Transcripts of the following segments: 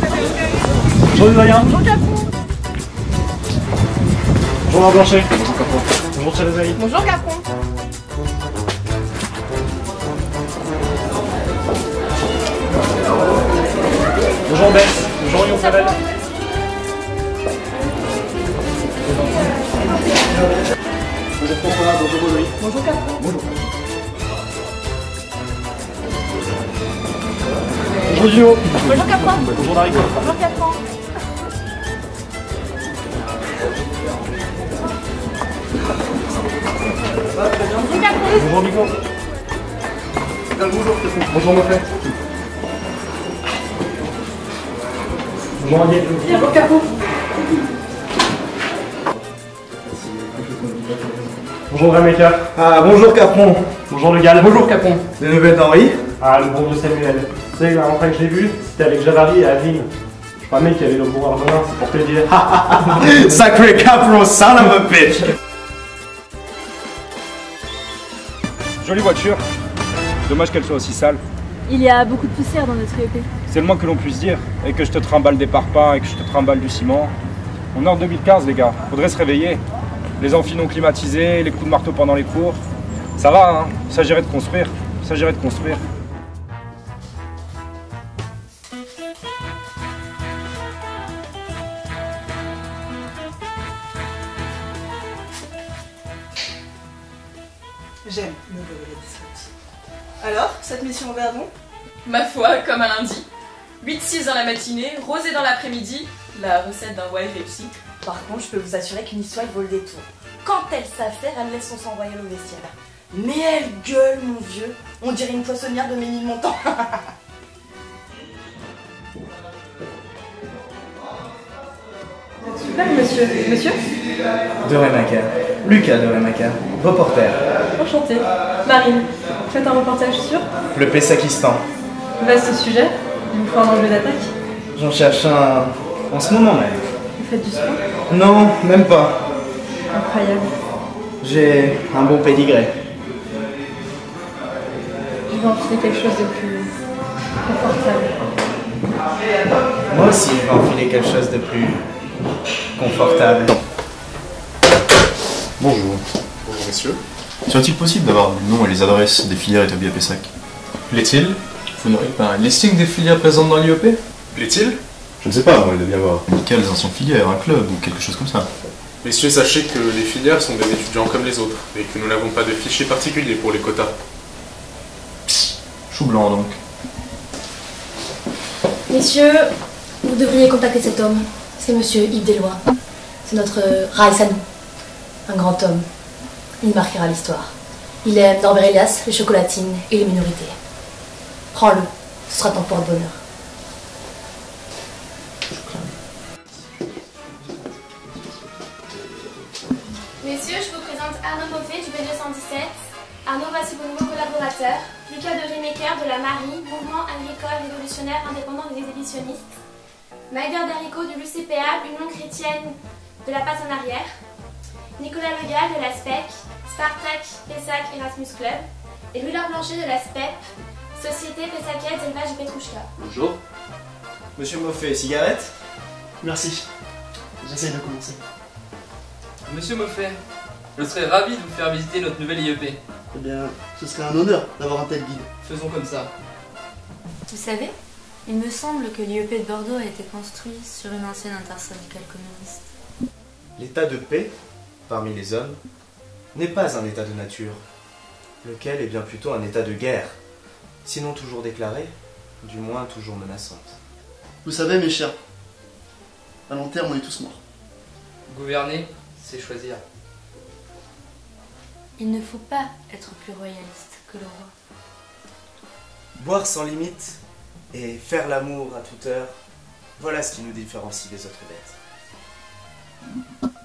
Bonjour Doyen. Bonjour Capron. Bonjour Laure Blanchet. Bonjour Capron. Bonjour Chalazaï. Bonjour Capron. Bonjour Bess. Bonjour Lyon Clavel. Bonjour François. Bonjour Baudry. Bonjour Capron. Bonjour. Bonjour Gio. Bonjour Capron. Bonjour Dariko. Bonjour Capron. Bonjour Capron. Bonjour Nico. Bonjour Capron. Bonjour Moffet. Bonjour Andy. Bonjour Capron. Bonjour Gramaker. Ah, bonjour Capron. Bonjour Le Gall. Bonjour Capron. Des nouvelles d'Henri? Ah, le bon de Samuel. Tu sais, la rentrée que j'ai vue, c'était avec Javary et Adeline. Je crois même qu'il y avait le bon Arbonin, c'est pour te dire. Sacré Capron, son of a bitch. Jolie voiture. Dommage qu'elle soit aussi sale. Il y a beaucoup de poussière dans notre IEP. C'est le moins que l'on puisse dire. Et que je te trimballe des parpaings et que je te trimballe du ciment. On est en 2015 les gars, faudrait se réveiller. Les amphis non climatisés, les coups de marteau pendant les cours. Ça va hein, il s'agirait de construire. Il s'agirait de construire. J'aime me voler des sorties. Alors, cette mission au Verdon? Ma foi, comme un lundi. 8-6 dans la matinée, rosé dans l'après-midi, la recette d'un voyage réussi. Par contre, je peux vous assurer qu'une histoire vaut le détour. Quand elle s'affaire, elle laisse son sang royal au vestiaire. Mais elle gueule, mon vieux. On dirait une poissonnière de Ménilmontant. Super, monsieur. Monsieur? Doremaka. Lucas Doremaka. Reporter. Enchanté. Marine, faites un reportage sur Le Pessakistan. vaste sujet. Il vous faut un enjeu d'attaque. J'en cherche un en ce moment même. Vous faites du sport. Non, même pas. Incroyable. J'ai un bon pédigré. Je vais enfiler quelque chose de plus confortable. Moi aussi, je vais enfiler quelque chose de plus confortable. Bonjour. Bonjour messieurs. Serait-il possible d'avoir le nom et les adresses des filières établies à Pessac? Plaît-il? Vous n'aurez pas un listing des filières présentes dans l'IEP? Plaît-il? Je ne sais pas, moi, il doit bien avoir. Quelles anciennes filières, un club ou quelque chose comme ça. Messieurs, sachez que les filières sont des étudiants comme les autres, et que nous n'avons pas de fichier particulier pour les quotas. Chou blanc donc. Messieurs, vous devriez contacter cet homme. C'est monsieur Yves Deslois. C'est notre Raïs à nous. Un grand homme. Il marquera l'histoire. Il aime Norbert Elias, les chocolatines et les minorités. Prends-le, ce sera ton porte-bonheur. Messieurs, je vous présente Arnaud Moffet du B217. Arnaud, voici vos nouveaux collaborateurs. Lucas de Riméker de la Marie, Mouvement agricole révolutionnaire indépendant des exhibitionnistes. Maïder Darico de l'UCPA, Union chrétienne de la passe en arrière. Nicolas Legal de la SPEC, Spartak, Pessac, Erasmus Club. Et Louis-Laure Blanchet de la SPEP, Société Pessaquette Élevage et Petrouchka. Bonjour. Monsieur Moffet, cigarette? Merci. J'essaye de commencer. Monsieur Moffet, je serais ravi de vous faire visiter notre nouvelle IEP. Eh bien, ce serait un honneur d'avoir un tel guide. Faisons comme ça. Vous savez, il me semble que l'IEP de Bordeaux a été construit sur une ancienne intersyndicale communiste. L'état de paix, parmi les hommes, n'est pas un état de nature, lequel est bien plutôt un état de guerre, sinon toujours déclaré, du moins toujours menaçante. Vous savez, mes chers, à long terme, on est tous morts. Gouverner, c'est choisir. Il ne faut pas être plus royaliste que le roi. Boire sans limite et faire l'amour à toute heure, voilà ce qui nous différencie des autres bêtes.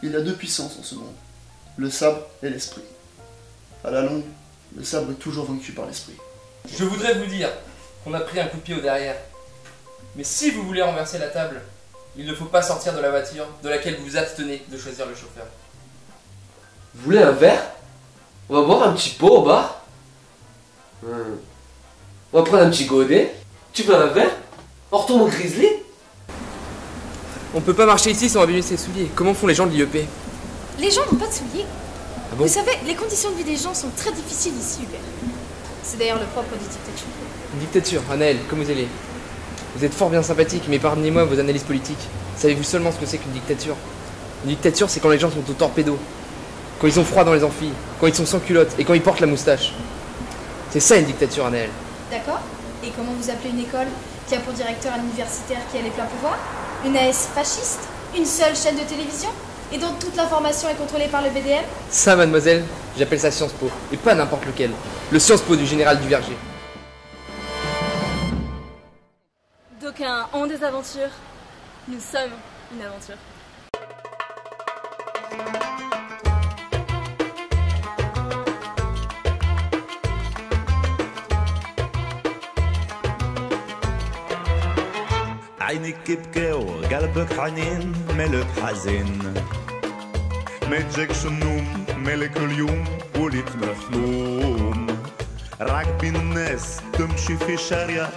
Il y a deux puissances en ce monde, le sabre et l'esprit. À la longue, le sabre est toujours vaincu par l'esprit. Je voudrais vous dire qu'on a pris un coup de pied au derrière. Mais si vous voulez renverser la table, il ne faut pas sortir de la voiture de laquelle vous vous abstenez de choisir le chauffeur. Vous voulez un verre? On va boire un petit pot au bar. On va prendre un petit godet. Tu veux un verre? On retourne au Grizzly? On peut pas marcher ici sans abîmer ses souliers. Comment font les gens de l'IEP? Les gens n'ont pas de souliers. Ah bon? Vous savez, les conditions de vie des gens sont très difficiles ici, Hubert. C'est d'ailleurs le propre du dictature. Une dictature, Anaël, comme vous allez. Vous êtes fort bien sympathique, mais pardonnez-moi vos analyses politiques. Savez-vous seulement ce que c'est qu'une dictature? Une dictature, c'est quand les gens sont au torpedo, quand ils ont froid dans les amphis, quand ils sont sans culotte et quand ils portent la moustache. C'est ça une dictature, Anaël. D'accord. Et comment vous appelez une école qui a pour directeur un universitaire qui a les pleins pouvoirs? Une AS fasciste? Une seule chaîne de télévision? Et dont toute l'information est contrôlée par le BDM? Ça, mademoiselle, j'appelle ça Sciences Po, et pas n'importe lequel. Le Sciences Po du général Duverger. D'aucuns ont des aventures. Nous sommes une aventure. عينك يبكي وقلبك حنين ملك حزين ما يجيكش النوم مالك اليوم وليت مخموم راكبين الناس تمشي في شارع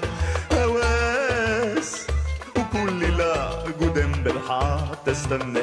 هواس وكل ليلة قدام بالحار تستنى